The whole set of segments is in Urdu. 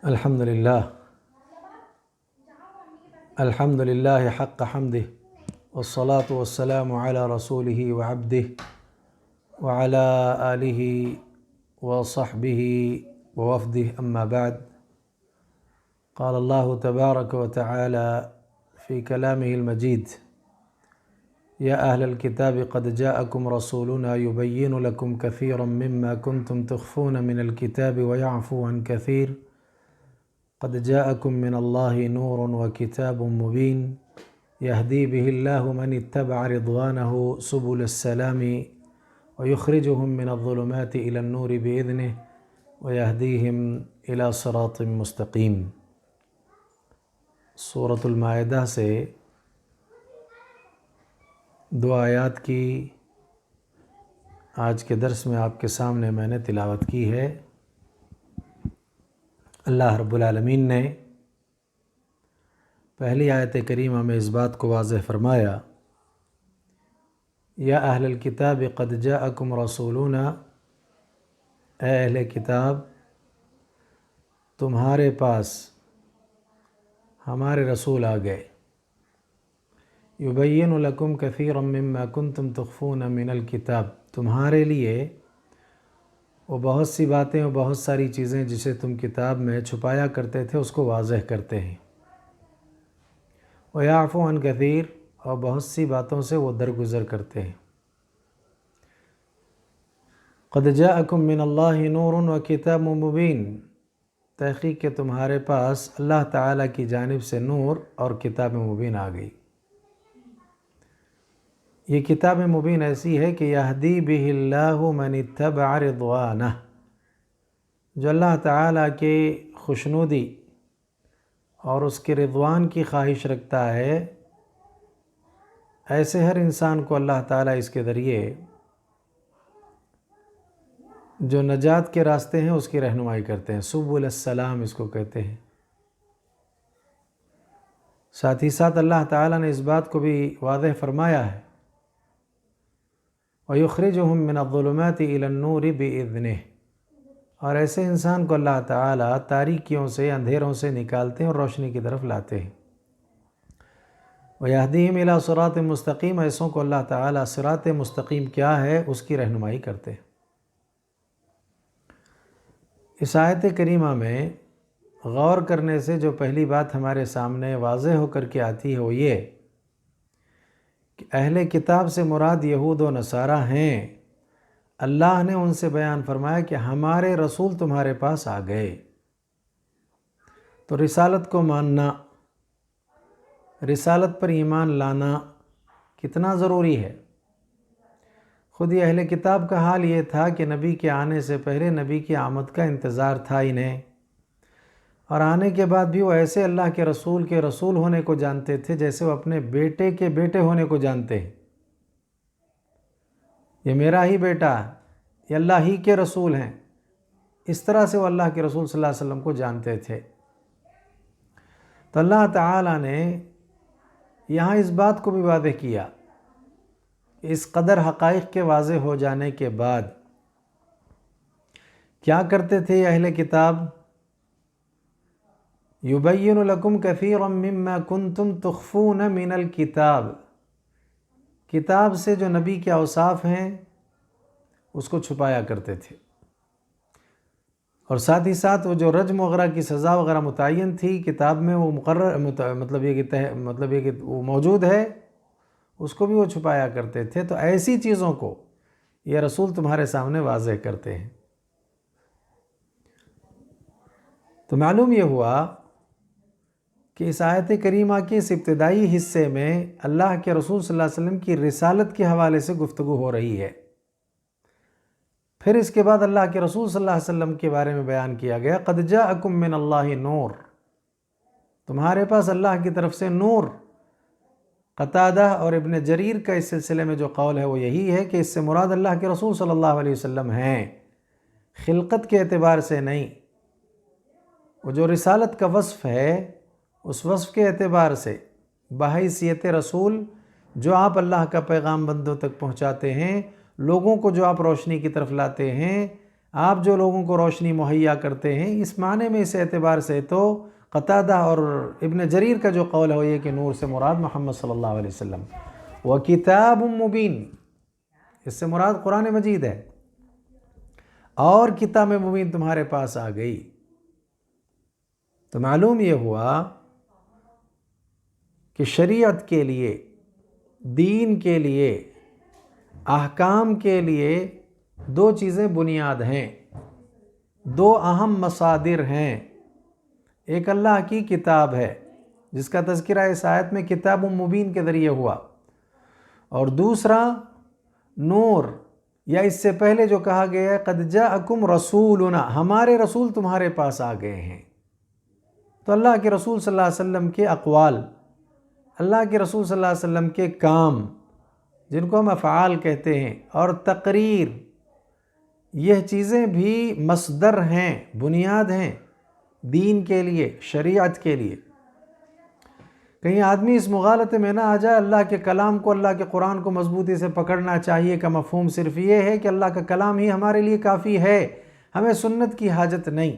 الحمد للہ حق حمدہ والصلاة والسلام علی رسولہ وعبدہ وعلی آلہ وصحبہ ووفدہ اما بعد قال اللہ تبارک وتعالی فی کلامہ المجید یا اہل الکتاب قد جاءکم رسولنا یبین لکم کثیرا مما کنتم تخفون من الکتاب ویعفو عن کثیر قد جاءکم من اللہ نور وکتاب مبین یہدی بہ اللہ من اتبع رضوانہ سبل السلام ویخرجہم من الظلمات الى النور بإذنہ ویہدیہم الى صراط مستقیم۔ سورۃ المائدہ سے دو آیات کی آج کے درس میں آپ کے سامنے میں نے تلاوت کی ہے۔ اللہ رب العالمین نے پہلی آیت کریمہ میں اس بات کو واضح فرمایا، یا اہل الکتاب قد جاءکم رسولنا، اے اہل کتاب تمہارے پاس ہمارے رسول آ گئے، یبین لکم کثیرا مما کنتم تخفون من الکتاب، تمہارے لیے وہ بہت سی باتیں اور بہت ساری چیزیں جسے تم کتاب میں چھپایا کرتے تھے اس کو واضح کرتے ہیں، ویعفو عن کثیر، اور بہت سی باتوں سے وہ درگزر کرتے ہیں۔ قد جاءکم من اللہ نور وکتاب مبین، تحقیق کہ تمہارے پاس اللہ تعالیٰ کی جانب سے نور اور کتاب مبین آ گئی۔ یہ کتاب مبین ایسی ہے کہ یہدی بہ اللہ من اتبع رضوانہ، جو اللہ تعالیٰ کے خوشنودی اور اس کے رضوان کی خواہش رکھتا ہے، ایسے ہر انسان کو اللہ تعالیٰ اس کے ذریعے جو نجات کے راستے ہیں اس کی رہنمائی کرتے ہیں، سبل السلام اس کو کہتے ہیں۔ ساتھ ہی ساتھ اللہ تعالیٰ نے اس بات کو بھی واضح فرمایا ہے، وَيُخْرِجُهُم مِّنَ الظُّلُمَاتِ إِلَى النُّورِ بِإِذْنِهِ، اور ایسے انسان کو اللہ تعالیٰ تاریکیوں سے، اندھیروں سے نکالتے ہیں اور روشنی کی طرف لاتے ہیں۔ وَيَهْدِيهِمْ إِلَى صِرَاطٍ مُسْتَقِيمٍ، ایسوں کو اللہ تعالیٰ صراط مستقیم کیا ہے اس کی رہنمائی کرتے ہیں۔ اس آیت کریمہ میں غور کرنے سے جو پہلی بات ہمارے سامنے واضح ہو کر کے آتی ہے وہ یہ کہ اہل کتاب سے مراد یہود و نصارہ ہیں۔ اللہ نے ان سے بیان فرمایا کہ ہمارے رسول تمہارے پاس آ گئے، تو رسالت کو ماننا، رسالت پر ایمان لانا کتنا ضروری ہے۔ خود یہ اہل کتاب کا حال یہ تھا کہ نبی کے آنے سے پہلے نبی کی آمد کا انتظار تھا انہیں، اور آنے کے بعد بھی وہ ایسے اللہ کے رسول ہونے کو جانتے تھے جیسے وہ اپنے بیٹے کے بیٹے ہونے کو جانتے ہیں۔ یہ میرا ہی بیٹا، یہ اللہ ہی کے رسول ہیں، اس طرح سے وہ اللہ کے رسول صلی اللہ علیہ وسلم کو جانتے تھے۔ تو اللہ تعالیٰ نے یہاں اس بات کو بھی واضح کیا، اس قدر حقائق کے واضح ہو جانے کے بعد کیا کرتے تھے یہ اہل کتاب؟ یبین لکم کثیرا مما کنتم تخفون من الکتاب، کتاب سے جو نبی کے اوصاف ہیں اس کو چھپایا کرتے تھے، اور ساتھ ہی ساتھ وہ جو رجم وغیرہ کی سزا وغیرہ متعین تھی کتاب میں وہ مقرر مطلب یہ کہ وہ موجود ہے، اس کو بھی وہ چھپایا کرتے تھے۔ تو ایسی چیزوں کو یہ رسول تمہارے سامنے واضح کرتے ہیں۔ تو معلوم یہ ہوا کہ اس آیت کریمہ کے اس ابتدائی حصے میں اللہ کے رسول صلی اللہ علیہ وسلم کی رسالت کے حوالے سے گفتگو ہو رہی ہے۔ پھر اس کے بعد اللہ کے رسول صلی اللہ علیہ وسلم کے بارے میں بیان کیا گیا، قد جاءکم من اللہ نور، تمہارے پاس اللہ کی طرف سے نور۔ قتادہ اور ابن جریر کا اس سلسلے میں جو قول ہے وہ یہی ہے کہ اس سے مراد اللہ کے رسول صلی اللہ علیہ وسلم ہیں، خلقت کے اعتبار سے نہیں۔ وہ جو رسالت کا وصف ہے اس وصف کے اعتبار سے بحیثیت رسول جو آپ اللہ کا پیغام بندوں تک پہنچاتے ہیں، لوگوں کو جو آپ روشنی کی طرف لاتے ہیں، آپ جو لوگوں کو روشنی مہیا کرتے ہیں، اس معنی میں اس اعتبار سے تو قتادہ اور ابن جریر کا جو قول ہے یہ کہ نور سے مراد محمد صلی اللہ علیہ وسلم، وَكِتَابٌ مُبِينٌ، اس سے مراد قرآن مجید ہے، اور کتاب مبین تمہارے پاس آ گئی۔ تو معلوم یہ ہوا کہ شریعت کے لیے، دین کے لیے، احکام کے لیے دو چیزیں بنیاد ہیں، دو اہم مصادر ہیں۔ ایک اللہ کی کتاب ہے جس کا تذکرہ اس آیت میں کتاب مبین کے ذریعے ہوا، اور دوسرا نور، یا اس سے پہلے جو کہا گیا ہے قد جاءکم رسولنا، ہمارے رسول تمہارے پاس آ گئے ہیں۔ تو اللہ کے رسول صلی اللہ علیہ وسلم کے اقوال، اللہ کے رسول صلی اللہ علیہ وسلم کے کام جن کو ہم افعال کہتے ہیں، اور تقریر، یہ چیزیں بھی مصدر ہیں، بنیاد ہیں دین کے لیے، شریعت کے لیے۔ کہیں آدمی اس مغالطے میں نہ آ جائے اللہ کے کلام کو، اللہ کے قرآن کو مضبوطی سے پکڑنا چاہیے کا مفہوم صرف یہ ہے کہ اللہ کا کلام ہی ہمارے لیے کافی ہے، ہمیں سنت کی حاجت نہیں۔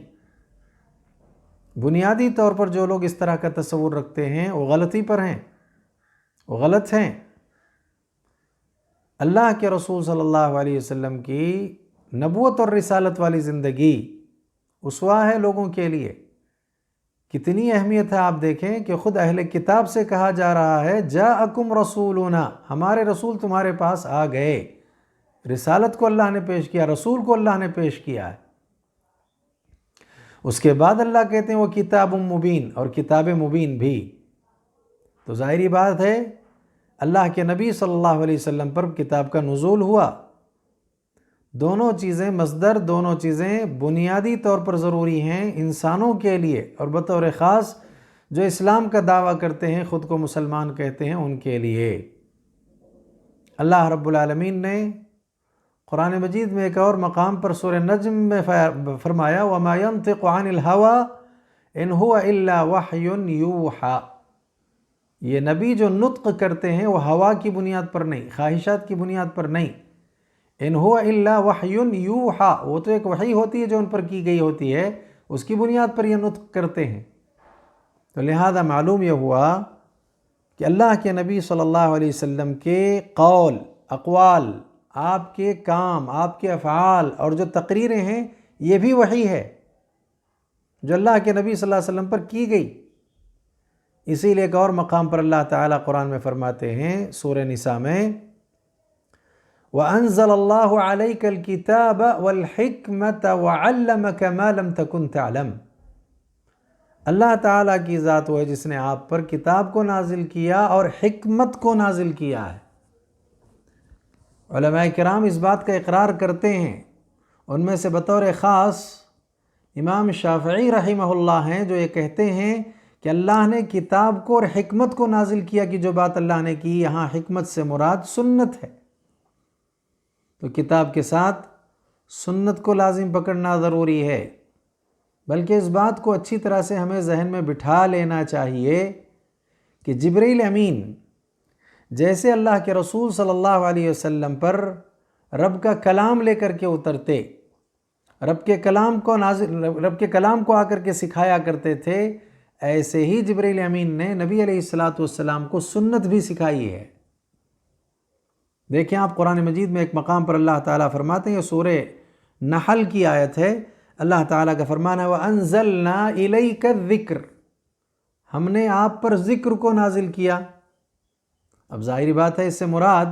بنیادی طور پر جو لوگ اس طرح کا تصور رکھتے ہیں وہ غلطی پر ہیں، وہ غلط ہیں۔ اللہ کے رسول صلی اللہ علیہ وسلم کی نبوت اور رسالت والی زندگی اسوہ ہے لوگوں کے لیے۔ کتنی اہمیت ہے آپ دیکھیں کہ خود اہل کتاب سے کہا جا رہا ہے جاءکم رسولنا، ہمارے رسول تمہارے پاس آ گئے۔ رسالت کو اللہ نے پیش کیا، رسول کو اللہ نے پیش کیا ہے۔ اس کے بعد اللہ کہتے ہیں وہ کتاب مبین، اور کتاب مبین بھی۔ تو ظاہری بات ہے اللہ کے نبی صلی اللہ علیہ وسلم پر کتاب کا نزول ہوا۔ دونوں چیزیں مصدر، دونوں چیزیں بنیادی طور پر ضروری ہیں انسانوں کے لیے، اور بطور خاص جو اسلام کا دعویٰ کرتے ہیں، خود کو مسلمان کہتے ہیں، ان کے لیے۔ اللہ رب العالمین نے قرآن مجید میں ایک اور مقام پر سورہ نجم میں فرمایا وَمَا يَنطِقُ عَنِ الْهَوَىٰ إِنْ هُوَ إِلَّا وَحْيٌ يُوحَىٰ، یہ نبی جو نطق کرتے ہیں وہ ہوا کی بنیاد پر نہیں، خواہشات کی بنیاد پر نہیں۔ ان ہوا الا وحی یوحا، وہ تو ایک وحی ہوتی ہے جو ان پر کی گئی ہوتی ہے، اس کی بنیاد پر یہ نطق کرتے ہیں۔ تو لہذا معلوم یہ ہوا کہ اللہ کے نبی صلی اللہ علیہ وسلم کے قول، اقوال، آپ کے کام، آپ کے افعال اور جو تقریریں ہیں یہ بھی وحی ہے جو اللہ کے نبی صلی اللہ علیہ وسلم پر کی گئی۔ اسی لیے ایک اور مقام پر اللہ تعالیٰ قرآن میں فرماتے ہیں سورہ نساء میں وَأَنزَلَ اللَّهُ عَلَيْكَ الْكِتَابَ وَالْحِكْمَةَ وَعَلَّمَكَ مَا لَمْ تَكُنْ تَعْلَمْ، اللہ تعالیٰ کی ذات وہ ہے جس نے آپ پر کتاب کو نازل کیا اور حکمت کو نازل کیا ہے۔ علماء کرام اس بات کا اقرار کرتے ہیں، ان میں سے بطور خاص امام شافعی رحمہ اللہ ہیں جو یہ کہتے ہیں کہ اللہ نے کتاب کو اور حکمت کو نازل کیا، کہ جو بات اللہ نے کی یہاں حکمت سے مراد سنت ہے۔ تو کتاب کے ساتھ سنت کو لازم پکڑنا ضروری ہے، بلکہ اس بات کو اچھی طرح سے ہمیں ذہن میں بٹھا لینا چاہیے کہ جبریل امین جیسے اللہ کے رسول صلی اللہ علیہ وسلم پر رب کا کلام لے کر کے اترتے، رب کے کلام کو آ کر کے سکھایا کرتے تھے، ایسے ہی جبریل امین نے نبی علیہ السلام کو سنت بھی سکھائی ہے۔ دیکھیں آپ قرآن مجید میں ایک مقام پر اللہ تعالیٰ فرماتے ہیں، یہ سورہ نحل کی آیت ہے، اللہ تعالیٰ کا فرمان ہے وَأَنزَلْنَا إِلَيْكَ الذِّكْرَ، ہم نے آپ پر ذکر کو نازل کیا۔ اب ظاہری بات ہے اس سے مراد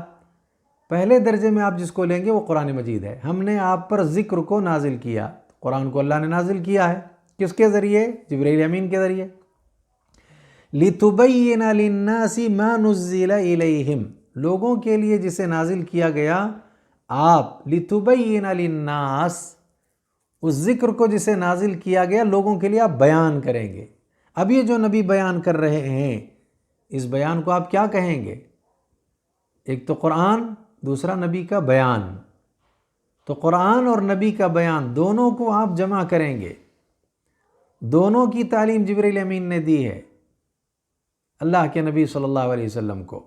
پہلے درجے میں آپ جس کو لیں گے وہ قرآن مجید ہے۔ ہم نے آپ پر ذکر کو نازل کیا، قرآن کو اللہ نے نازل کیا ہے، کس کے ذریعے؟ جبریل امین کے ذریعے۔ لِتُبَيِّنَ لِلنَّاسِ مَا نُزِّلَ إِلَيْهِمْ، لوگوں کے لیے جسے نازل کیا گیا، آپ لِتُبَيِّنَ لِلنَّاسِ، اس ذکر کو جسے نازل کیا گیا لوگوں کے لیے آپ بیان کریں گے۔ اب یہ جو نبی بیان کر رہے ہیں اس بیان کو آپ کیا کہیں گے؟ ایک تو قرآن، دوسرا نبی کا بیان۔ تو قرآن اور نبی کا بیان دونوں کو آپ جمع کریں گے، دونوں کی تعلیم جبریل امین نے دی ہے اللہ کے نبی صلی اللہ علیہ وسلم کو۔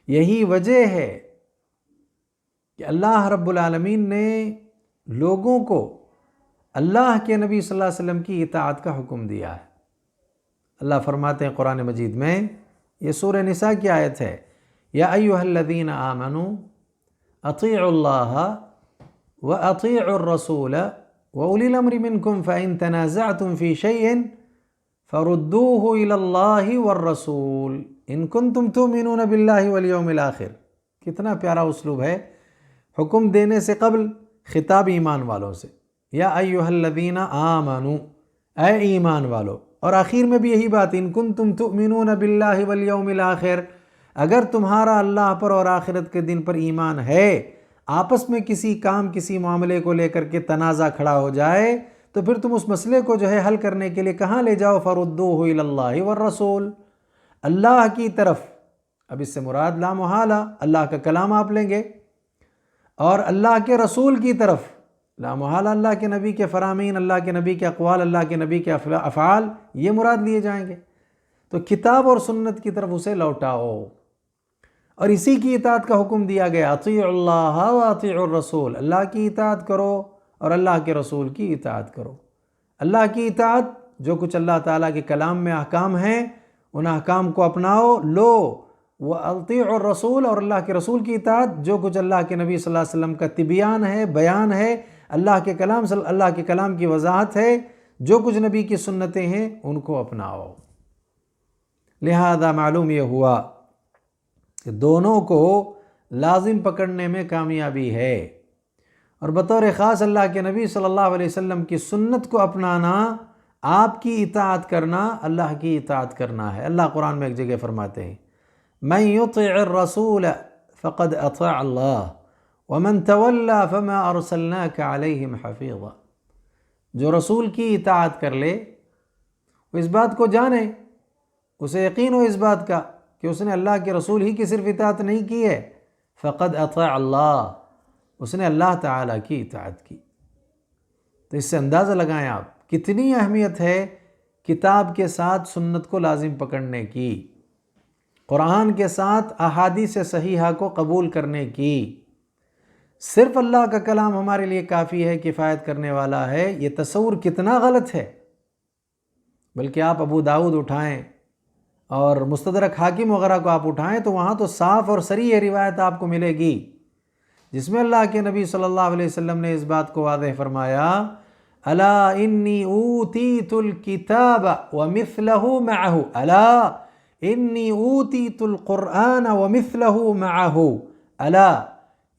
یہی وجہ ہے کہ اللہ رب العالمین نے لوگوں کو اللہ کے نبی صلی اللہ علیہ وسلم کی اطاعت کا حکم دیا ہے۔ اللہ فرماتے ہیں قرآن مجید میں، یہ سورہ نساء کی آیت ہے، یا ایھا الذین آمنوا اطیعوا اللہ واطیعوا الرسول واولی الامر منکم فإن تنازعتم فی شیء فردوه الی اللہ والرسول ان کنتم تؤمنون باللہ والیوم الآخر۔ کتنا پیارا اسلوب ہے، حکم دینے سے قبل خطاب ایمان والوں سے، یا ایھا الذین آمنوا، اے ایمان والو، اور آخر میں بھی یہی بات، ان کنتم تؤمنون باللہ والیوم الآخر، اگر تمہارا اللہ پر اور آخرت کے دن پر ایمان ہے، آپس میں کسی کام کسی معاملے کو لے کر کے تنازع کھڑا ہو جائے تو پھر تم اس مسئلے کو جو ہے حل کرنے کے لیے کہاں لے جاؤ؟ فردوہ الی اللہ والرسول، اللہ کی طرف۔ اب اس سے مراد لا محالہ اللہ کا کلام آپ لیں گے، اور اللہ کے رسول کی طرف لا محالہ اللہ کے نبی کے فرامین، اللہ کے نبی کے اقوال، اللہ کے نبی کے افعال، یہ مراد لیے جائیں گے۔ تو کتاب اور سنت کی طرف اسے لوٹاؤ، اور اسی کی اطاعت کا حکم دیا گیا، اطیعوا اللہ واطیعوا الرسول، اللہ کی اطاعت کرو اور اللہ کے رسول کی اطاعت کرو۔ اللہ کی اطاعت، جو کچھ اللہ تعالیٰ کے کلام میں احکام ہیں ان احکام کو اپناؤ لو، واطیعوا الرسول، اور اللہ کے رسول کی اطاعت، جو کچھ اللہ کے نبی صلی اللہ علیہ وسلم کا تبیان ہے، بیان ہے، اللہ کے کلام کی وضاحت ہے، جو کچھ نبی کی سنتیں ہیں ان کو اپناؤ۔ لہذا معلوم یہ ہوا کہ دونوں کو لازم پکڑنے میں کامیابی ہے، اور بطور خاص اللہ کے نبی صلی اللہ علیہ وسلم کی سنت کو اپنانا، آپ کی اطاعت کرنا اللہ کی اطاعت کرنا ہے۔ اللہ قرآن میں ایک جگہ فرماتے ہیں، من یطع الرسول فقد اطاع اللہ ومن تولی فما ارسلناک علیہم حفیظا۔ جو رسول کی اطاعت کر لے، وہ اس بات کو جانے، اسے یقین ہو اس بات کا کہ اس نے اللہ کے رسول ہی کی صرف اطاعت نہیں کی ہے، فقد اطاع اللہ، اس نے اللہ تعالیٰ کی اطاعت کی۔ تو اس سے اندازہ لگائیں آپ کتنی اہمیت ہے کتاب کے ساتھ سنت کو لازم پکڑنے کی، قرآن کے ساتھ احادیث صحیحہ کو قبول کرنے کی۔ صرف اللہ کا کلام ہمارے لیے کافی ہے، کفایت کرنے والا ہے، یہ تصور کتنا غلط ہے۔ بلکہ آپ ابو داؤد اٹھائیں اور مستدرک حاکم وغیرہ کو آپ اٹھائیں تو وہاں تو صاف اور صریح یہ روایت آپ کو ملے گی، جس میں اللہ کے نبی صلی اللہ علیہ وسلم نے اس بات کو واضح فرمایا، الا انی اوتیت الکتاب ومثلہ معہ، الا انی اوتیت القرآن ومثلہ معہ، الا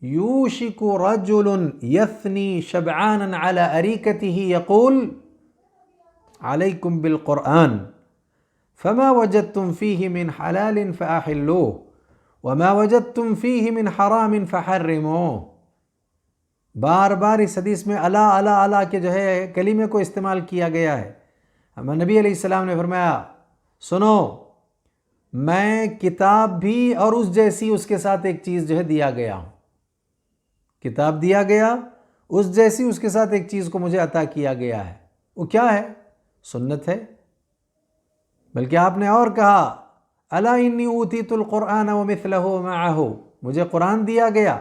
یوشک رجل یثنی شبعانا علی اریکتہ یقول علیکم بالقرآن فما وجدتم فیہ من حلال فاحلوہ وما وجدتم فیہ من حرام فحرموہ۔ بار بار اس حدیث میں الا الا الا کے جو ہے کلمے کو استعمال کیا گیا ہے۔ نبی علیہ السلام نے فرمایا، سنو، میں کتاب بھی اور اس جیسی اس کے ساتھ ایک چیز جو ہے دیا گیا ہوں، کتاب دیا گیا، اس جیسی اس کے ساتھ ایک چیز کو مجھے عطا کیا گیا ہے، وہ کیا ہے؟ سنت ہے۔ بلکہ آپ نے اور کہا، الا انی اوتیت القرآن ومثلہ معہ، مجھے قرآن دیا گیا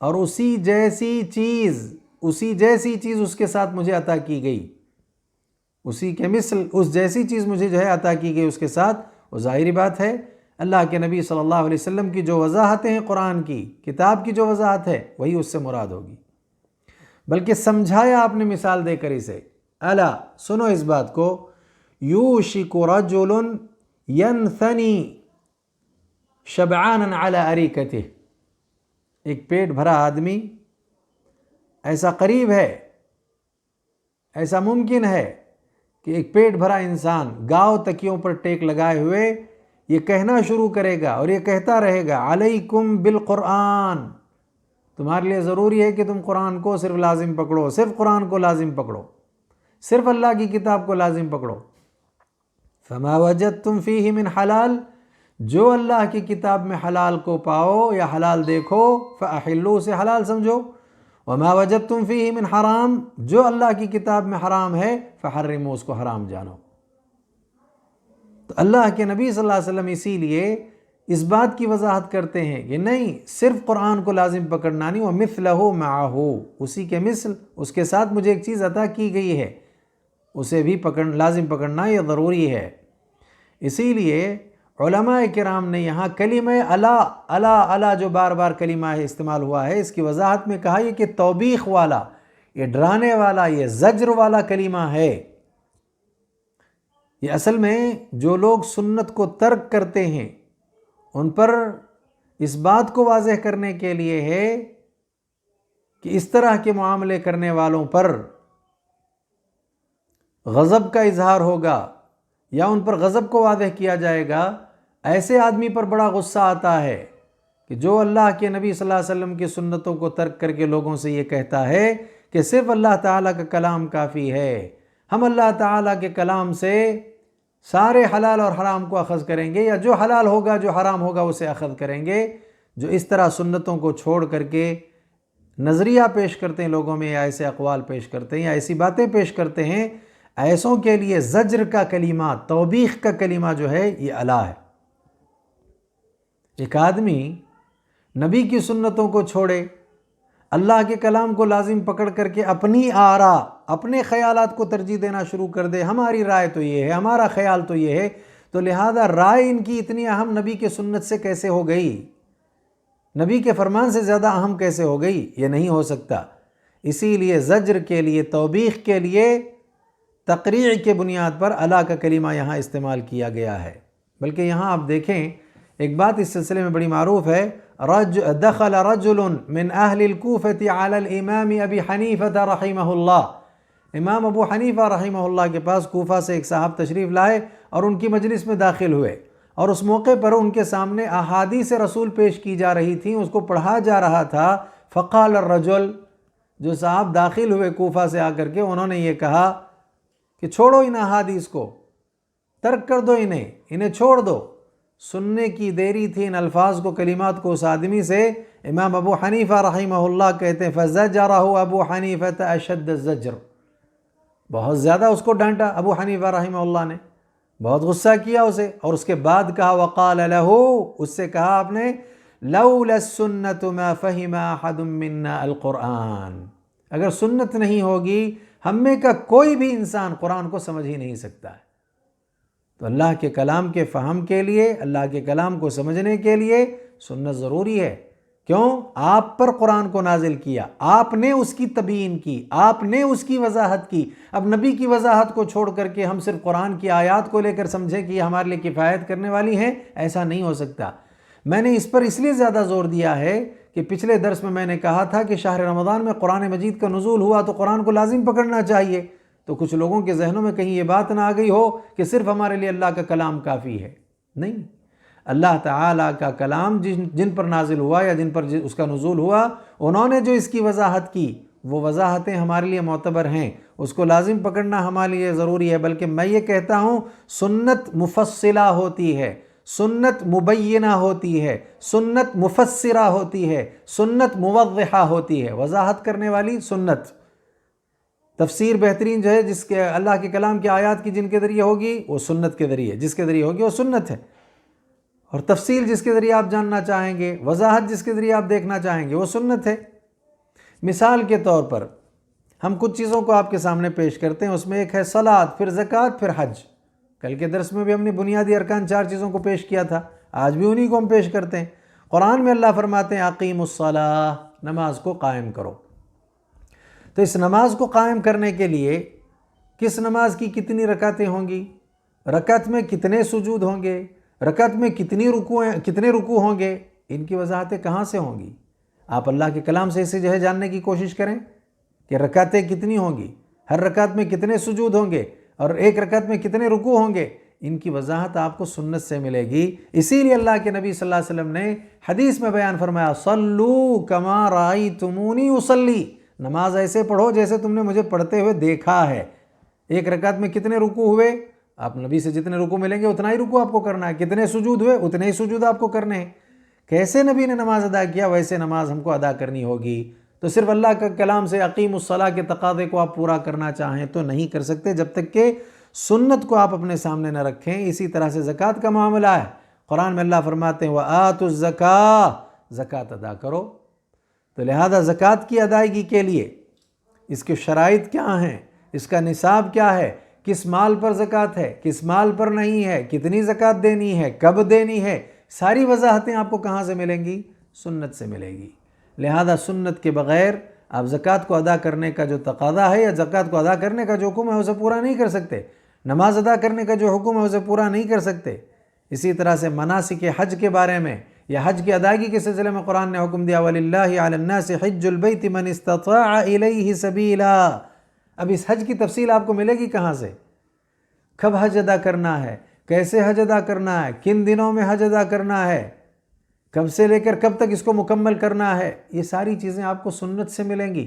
اور اسی جیسی چیز اس کے ساتھ مجھے عطا کی گئی، اسی کے مثل اس جیسی چیز مجھے جو ہے عطا کی گئی اس کے ساتھ۔ وہ ظاہری بات ہے اللہ کے نبی صلی اللہ علیہ وسلم کی جو وضاحتیں ہیں، قرآن کی کتاب کی جو وضاحت ہے وہی اس سے مراد ہوگی۔ بلکہ سمجھایا آپ نے مثال دے کر اسے، الا، سنو اس بات کو، یوشک رجل ینثنی شبعانا علی اریکتہ، ایک پیٹ بھرا آدمی، ایسا قریب ہے، ایسا ممکن ہے کہ ایک پیٹ بھرا انسان گاؤ تکیوں پر ٹیک لگائے ہوئے یہ کہنا شروع کرے گا اور یہ کہتا رہے گا، علیکم بالقرآن، تمہارے لیے ضروری ہے کہ تم قرآن کو صرف لازم پکڑو، صرف قرآن کو لازم پکڑو، صرف اللہ کی کتاب کو لازم پکڑو۔ فما وجدتم فیہ من حلال، جو اللہ کی کتاب میں حلال کو پاؤ یا حلال دیکھو، فاحلوا، اسے حلال سمجھو، وما وجدتم فیہ من حرام، جو اللہ کی کتاب میں حرام ہے، فحرموا، اس کو حرام جانو۔ تو اللہ کے نبی صلی اللہ علیہ وسلم اسی لیے اس بات کی وضاحت کرتے ہیں کہ نہیں، صرف قرآن کو لازم پکڑنا نہیں، وَمِثْلَهُ مَعَهُ، اسی کے مثل، اس کے ساتھ مجھے ایک چیز عطا کی گئی ہے، اسے بھی لازم پکڑنا یہ ضروری ہے۔ اسی لیے علماء کرام نے یہاں کلمہ الا الا الا جو بار بار کلمہ استعمال ہوا ہے، اس کی وضاحت میں کہا یہ کہ توبیخ والا، یہ ڈرانے والا، یہ زجر والا کلمہ ہے۔ یہ اصل میں جو لوگ سنت کو ترک کرتے ہیں ان پر اس بات کو واضح کرنے کے لیے ہے کہ اس طرح کے معاملے کرنے والوں پر غضب کا اظہار ہوگا، یا ان پر غضب کو واضح کیا جائے گا۔ ایسے آدمی پر بڑا غصہ آتا ہے کہ جو اللہ کے نبی صلی اللہ علیہ وسلم کی سنتوں کو ترک کر کے لوگوں سے یہ کہتا ہے کہ صرف اللہ تعالیٰ کا کلام کافی ہے، ہم اللہ تعالیٰ کے کلام سے سارے حلال اور حرام کو اخذ کریں گے، یا جو حلال ہوگا جو حرام ہوگا اسے اخذ کریں گے۔ جو اس طرح سنتوں کو چھوڑ کر کے نظریہ پیش کرتے ہیں لوگوں میں، یا ایسے اقوال پیش کرتے ہیں، یا ایسی باتیں پیش کرتے ہیں، ایسوں کے لیے زجر کا کلمہ، توبیخ کا کلمہ جو ہے یہ الا ہے۔ ایک آدمی نبی کی سنتوں کو چھوڑے، اللہ کے کلام کو لازم پکڑ کر کے اپنی آرا، اپنے خیالات کو ترجیح دینا شروع کر دے، ہماری رائے تو یہ ہے، ہمارا خیال تو یہ ہے، تو لہذا رائے ان کی اتنی اہم نبی کے سنت سے کیسے ہو گئی، نبی کے فرمان سے زیادہ اہم کیسے ہو گئی؟ یہ نہیں ہو سکتا۔ اسی لیے زجر کے لیے، توبیخ کے لیے، تقریع کے بنیاد پر الا کا کلمہ یہاں استعمال کیا گیا ہے۔ بلکہ یہاں آپ دیکھیں ایک بات اس سلسلے میں بڑی معروف ہے، دخل رجل من اہل الکوفۃ علی الامام ابی حنیفہ رحمہ اللہ، امام ابو حنیفہ رحمہ اللہ کے پاس کوفہ سے ایک صاحب تشریف لائے اور ان کی مجلس میں داخل ہوئے، اور اس موقع پر ان کے سامنے احادیث رسول پیش کی جا رہی تھیں، اس کو پڑھا جا رہا تھا۔ فقال الرجل، جو صاحب داخل ہوئے کوفہ سے آ کر کے، انہوں نے یہ کہا کہ چھوڑو ان احادیث کو، ترک کر دو، انہیں چھوڑ دو۔ سننے کی دیری تھی ان الفاظ کو، کلمات کو اس آدمی سے۔ امام ابو حنیفہ رحمہ اللہ کہتے ہیں فَزَجَرَهُ ابو حنیفہ اشد الزجر، بہت زیادہ اس کو ڈانٹا ابو حنیفہ رحمہ اللہ نے، بہت غصہ کیا اسے، اور اس کے بعد کہا وقال له، اس سے کہا آپ نے لولا السنة ما فهم احد منا القرآن، اگر سنت نہیں ہوگی ہم میں کا کوئی بھی انسان قرآن کو سمجھ ہی نہیں سکتا ہے۔ تو اللہ کے کلام کے فہم کے لیے، اللہ کے کلام کو سمجھنے کے لیے سنت ضروری ہے۔ کیوں؟ آپ پر قرآن کو نازل کیا، آپ نے اس کی تبیین کی، آپ نے اس کی وضاحت کی۔ اب نبی کی وضاحت کو چھوڑ کر کے ہم صرف قرآن کی آیات کو لے کر سمجھیں کہ یہ ہمارے لیے کفایت کرنے والی ہیں، ایسا نہیں ہو سکتا۔ میں نے اس پر اس لیے زیادہ زور دیا ہے کہ پچھلے درس میں نے کہا تھا کہ شہر رمضان میں قرآن مجید کا نزول ہوا تو قرآن کو لازم پکڑنا چاہیے، تو کچھ لوگوں کے ذہنوں میں کہیں یہ بات نہ آ گئی ہو کہ صرف ہمارے لیے اللہ کا کلام کافی ہے۔ نہیں، اللہ تعالیٰ کا کلام جن پر نازل ہوا یا جن پر اس کا نزول ہوا، انہوں نے جو اس کی وضاحت کی، وہ وضاحتیں ہمارے لیے معتبر ہیں، اس کو لازم پکڑنا ہمارے لیے ضروری ہے۔ بلکہ میں یہ کہتا ہوں سنت مفصلہ ہوتی ہے، سنت مبینہ ہوتی ہے، سنت مفسرہ ہوتی ہے، سنت موضحہ ہوتی ہے، وضاحت کرنے والی سنت۔ تفسیر بہترین جو ہے جس کے اللہ کے کلام کی آیات کی جن کے ذریعے ہوگی وہ سنت کے ذریعے، جس کے ذریعے ہوگی وہ سنت ہے، اور تفصیل جس کے ذریعے آپ جاننا چاہیں گے، وضاحت جس کے ذریعے آپ دیکھنا چاہیں گے، وہ سنت ہے۔ مثال کے طور پر ہم کچھ چیزوں کو آپ کے سامنے پیش کرتے ہیں، اس میں ایک ہے صلاۃ، پھر زکوٰۃ، پھر حج۔ کل کے درس میں بھی ہم نے بنیادی ارکان 4 چیزوں کو پیش کیا تھا، آج بھی انہی کو ہم پیش کرتے ہیں۔ قرآن میں اللہ فرماتے ہیں اقیموا الصلاۃ، نماز کو قائم کرو۔ تو اس نماز کو قائم کرنے کے لیے کس نماز کی کتنی رکعتیں ہوں گی، رکعت میں کتنے سجود ہوں گے، رکعت میں کتنے رکوع ہوں گے، ان کی وضاحتیں کہاں سے ہوں گی؟ آپ اللہ کے کلام سے اسے جو ہے جاننے کی کوشش کریں کہ رکعتیں کتنی ہوں گی، ہر رکعت میں کتنے سجود ہوں گے، اور ایک رکعت میں کتنے رکوع ہوں گے، ان کی وضاحت آپ کو سنت سے ملے گی۔ اسی لیے اللہ کے نبی صلی اللہ علیہ وسلم نے حدیث میں بیان فرمایا صلو کما رأیتمونی اصلی، نماز ایسے پڑھو جیسے تم نے مجھے پڑھتے ہوئے دیکھا ہے۔ ایک رکعت میں کتنے رکوع ہوئے، آپ نبی سے جتنے رکوع ملیں گے اتنا ہی رکوع آپ کو کرنا ہے، کتنے سجود ہوئے اتنے ہی سجود آپ کو کرنے ہیں۔ کیسے نبی نے نماز ادا کیا ویسے نماز ہم کو ادا کرنی ہوگی۔ تو صرف اللہ کا کلام سے اقیم الصلاۃ کے تقاضے کو آپ پورا کرنا چاہیں تو نہیں کر سکتے جب تک کہ سنت کو آپ اپنے سامنے نہ رکھیں۔ اسی طرح سے زکوٰۃ کا معاملہ ہے، قرآن میں اللہ فرماتے ہیں وَآتُوا الزَّكَاةَ، زکوٰۃ ادا کرو۔ تو لہذا زکوٰۃ کی ادائیگی کے لیے اس کے شرائط کیا ہیں، اس کا نصاب کیا ہے، کس مال پر زکوٰۃ ہے، کس مال پر نہیں ہے، کتنی زکوٰۃ دینی ہے، کب دینی ہے، ساری وضاحتیں آپ کو کہاں سے ملیں گی؟ سنت سے ملے گی۔ لہذا سنت کے بغیر آپ زکوٰۃ کو ادا کرنے کا جو تقاضا ہے یا زکوٰۃ کو ادا کرنے کا جو حکم ہے اسے پورا نہیں کر سکتے، نماز ادا کرنے کا جو حکم ہے اسے پورا نہیں کر سکتے۔ اسی طرح سے مناسک حج کے بارے میں یا حج کی ادائیگی کے سلسلے میں قرآن نے حکم دیا وَلِلَّهِ عَلَى النَّاسِ حِجُّ الْبَيْتِ مَنِ اسْتَطَاعَ إِلَيْهِ سَبِيلًا۔ اب اس حج کی تفصیل آپ کو ملے گی کہاں سے؟ کب حج ادا کرنا ہے، کیسے حج ادا کرنا ہے، کن دنوں میں حج ادا کرنا ہے، کب سے لے کر کب تک اس کو مکمل کرنا ہے، یہ ساری چیزیں آپ کو سنت سے ملیں گی۔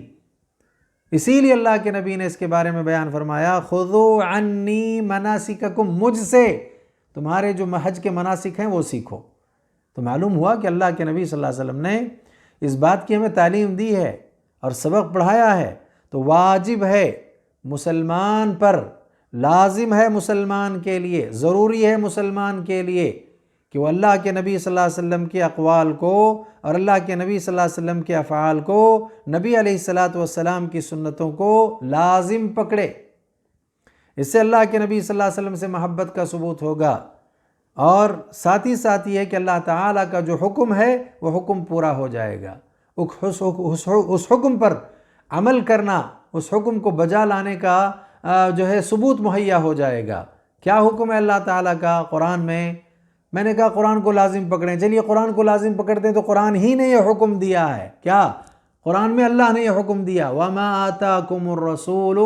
اسی لیے اللہ کے نبی نے اس کے بارے میں بیان فرمایا خُذُوا عَنِّی مَنَاسِکَکُم، مجھ سے تمہارے جو حج کے مناسک ہیں وہ سیکھو۔ تو معلوم ہوا کہ اللہ کے نبی صلی اللہ علیہ وسلم نے اس بات کی ہمیں تعلیم دی ہے اور سبق پڑھایا ہے، تو واجب ہے مسلمان پر، لازم ہے مسلمان کے لیے، ضروری ہے مسلمان کے لیے کہ وہ اللہ کے نبی صلی اللہ علیہ وسلم کے اقوال کو اور اللہ کے نبی صلی اللہ علیہ وسلم کے افعال کو، نبی علیہ السلام کی سنتوں کو لازم پکڑے۔ اس سے اللہ کے نبی صلی اللہ علیہ وسلم سے محبت کا ثبوت ہوگا، اور ساتھ ہی ساتھ یہ ہے کہ اللہ تعالیٰ کا جو حکم ہے وہ حکم پورا ہو جائے گا، اس حکم پر عمل کرنا، اس حکم کو بجا لانے کا جو ہے ثبوت مہیا ہو جائے گا۔ کیا حکم ہے اللہ تعالیٰ کا قرآن میں نے کہا قرآن کو لازم پکڑیں، چلیے قرآن کو لازم پکڑتے ہیں تو قرآن ہی نے یہ حکم دیا ہے، کیا قرآن میں اللہ نے یہ حکم دیا وَمَا آتَاكُمُ الرَّسُولُ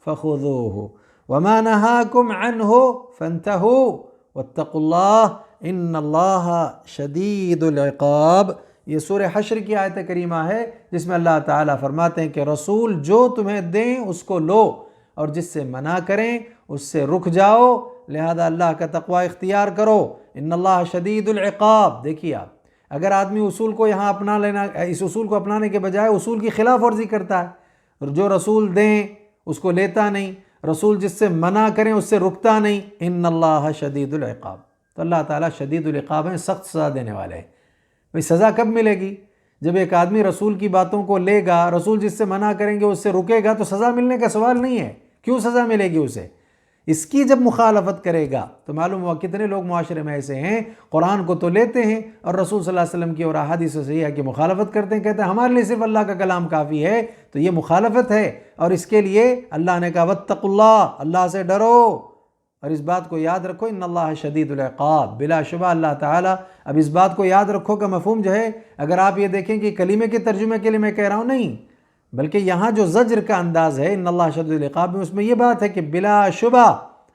فَخُذُوهُ وَمَا نَهَاكُمْ عَنْهُ فَانْتَهُوا وَاتَّقُوا اللَّهَ إِنَّ اللَّهَ شَدِيدُ الْعِقَابِ۔ یہ سورہ حشر کی آیت کریمہ ہے جس میں اللہ تعالیٰ فرماتے ہیں کہ رسول جو تمہیں دیں اس کو لو، اور جس سے منع کریں اس سے رک جاؤ، لہذا اللہ کا تقوی اختیار کرو۔ ان اللہ شدید العقاب۔ دیکھیے آپ، اگر آدمی اصول کو یہاں اپنا لینا، اس اصول کو اپنانے کے بجائے اصول کی خلاف ورزی کرتا ہے، اور جو رسول دیں اس کو لیتا نہیں، رسول جس سے منع کریں اس سے رکتا نہیں، ان اللہ شدید العقاب، تو اللہ تعالیٰ شدید العقاب ہیں، سخت سزا دینے والے ہیں۔ بھئی سزا کب ملے گی؟ جب ایک آدمی رسول کی باتوں کو لے گا، رسول جس سے منع کریں گے اس سے رکے گا، تو سزا ملنے کا سوال نہیں ہے۔ کیوں سزا ملے گی اسے؟ اس کی جب مخالفت کرے گا تو معلوم ہوا کتنے لوگ معاشرے میں ایسے ہیں قرآن کو تو لیتے ہیں اور رسول صلی اللہ علیہ وسلم کی اور احادیث صحیحہ کی مخالفت کرتے ہیں، کہتے ہیں ہمارے لیے صرف اللہ کا کلام کافی ہے، تو یہ مخالفت ہے، اور اس کے لیے اللہ نے کہا واتقوا اللہ، اللہ سے ڈرو، اور اس بات کو یاد رکھو ان اللہ شدید العقاب۔ بلا شبہ اللہ تعالیٰ، اب اس بات کو یاد رکھو کا مفہوم جو ہے، اگر آپ یہ دیکھیں کہ کلمے کے ترجمے کے لیے میں کہہ رہا ہوں نہیں، بلکہ یہاں جو زجر کا انداز ہے ان اللہ شدید العقاب میں، اس میں یہ بات ہے کہ بلا شبہ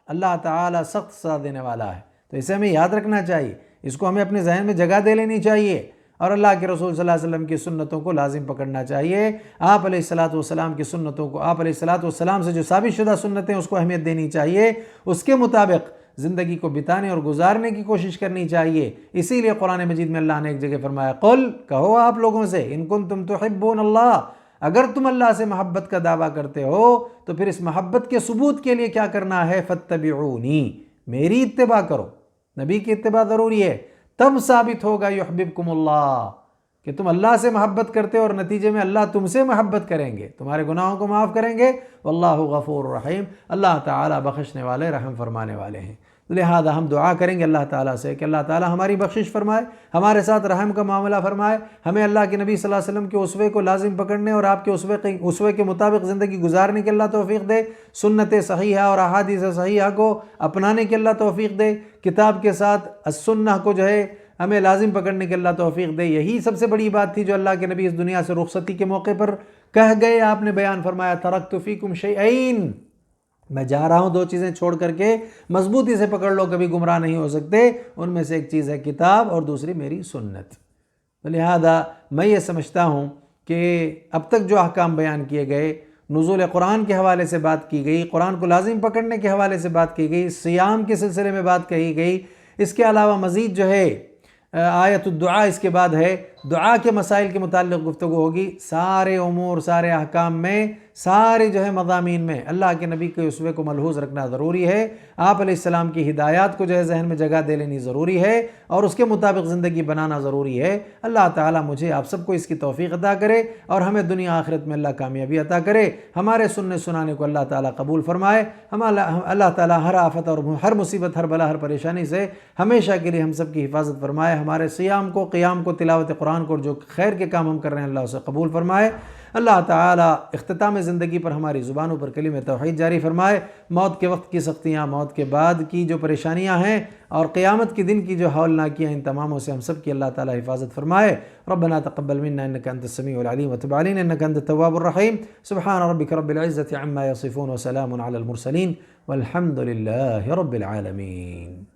اللہ تعالیٰ سخت سزا دینے والا ہے، تو اسے ہمیں یاد رکھنا چاہیے، اس کو ہمیں اپنے ذہن میں جگہ دے لینی چاہیے، اور اللہ کے رسول صلی اللہ علیہ وسلم کی سنتوں کو لازم پکڑنا چاہیے، آپ علیہ الصلاۃ کی سنتوں کو، آپ علیہ الصلاۃ سے جو ثابت شدہ سنتیں اس کو اہمیت دینی چاہیے، اس کے مطابق زندگی کو بتانے اور گزارنے کی کوشش کرنی چاہیے۔ اسی لیے قرآن مجید میں اللہ نے ایک جگہ فرمایا قل، کہو آپ لوگوں سے، ان کنتم تحبون اللہ، اگر تم اللہ سے محبت کا دعویٰ کرتے ہو تو پھر اس محبت کے ثبوت کے لیے کیا کرنا ہے؟ فاتبعونی، میری اتباع کرو، نبی کی اتباع ضروری ہے، تب ثابت ہوگا یحببکم اللہ، کہ تم اللہ سے محبت کرتے ہو اور نتیجے میں اللہ تم سے محبت کریں گے، تمہارے گناہوں کو معاف کریں گے، واللہ غفور رحیم، اللہ تعالیٰ بخشنے والے، رحم فرمانے والے ہیں۔ لہذا ہم دعا کریں گے اللہ تعالیٰ سے کہ اللہ تعالیٰ ہماری بخشش فرمائے، ہمارے ساتھ رحم کا معاملہ فرمائے، ہمیں اللہ کے نبی صلی اللہ علیہ وسلم کے اسوے کو لازم پکڑنے اور آپ کے اسوے کے مطابق زندگی گزارنے کے اللہ توفیق دے، سنت صحیحہ اور احادیث صحیحہ کو اپنانے کے اللہ توفیق دے، کتاب کے ساتھ السنہ کو جو ہے ہمیں لازم پکڑنے کے اللہ توفیق دے۔ یہی سب سے بڑی بات تھی جو اللہ کے نبی اس دنیا سے رخصتی کے موقع پر کہہ گئے، آپ نے بیان فرمایا ترکت فیکم شیئین، میں جا رہا ہوں دو چیزیں چھوڑ کر کے، مضبوطی سے پکڑ لو، کبھی گمراہ نہیں ہو سکتے، ان میں سے ایک چیز ہے کتاب اور دوسری میری سنت۔ لہذا میں یہ سمجھتا ہوں کہ اب تک جو احکام بیان کیے گئے، نزول قرآن کے حوالے سے بات کی گئی، قرآن کو لازم پکڑنے کے حوالے سے بات کی گئی، صیام کے سلسلے میں بات کہی گئی، اس کے علاوہ مزید جو ہے آیت الدعاء اس کے بعد ہے، دعا کے مسائل کے متعلق گفتگو ہوگی، سارے امور، سارے احکام میں، سارے جو ہے مضامین میں اللہ کے نبی کے اسوے کو ملحوظ رکھنا ضروری ہے۔ آپ علیہ السلام کی ہدایات کو جو ہے ذہن میں جگہ دے لینی ضروری ہے اور اس کے مطابق زندگی بنانا ضروری ہے۔ اللہ تعالیٰ مجھے آپ سب کو اس کی توفیق عطا کرے اور ہمیں دنیا آخرت میں اللہ کامیابی عطا کرے۔ ہمارے سننے سنانے کو اللہ تعالیٰ قبول فرمائے۔ اللہ تعالیٰ ہر آفت اور ہر مصیبت، ہر بلا، ہر پریشانی سے ہمیشہ کے لیے ہم سب کی حفاظت فرمائے۔ ہمارے صیام کو، قیام کو، تلاوت قرآن کو، جو خیر کے کام ہم کر رہے ہیں اللہ اسے قبول فرمائے۔ اللہ تعالیٰ اختتام زندگی پر ہماری زبانوں پر کلمہ توحید جاری فرمائے۔ موت کے وقت کی سختیاں، موت کے بعد کی جو پریشانیاں ہیں اور قیامت کے دن کی جو ہولناکیاں، ان تماموں سے ہم سب کی اللہ تعالیٰ حفاظت فرمائے۔ ربنا تقبل منا انك انت السميع العليم وتب علينا انك انت التواب الرحيم۔ سبحان ربك رب العزة عما يصفون وسلام على المرسلين والحمد لله رب العالمين۔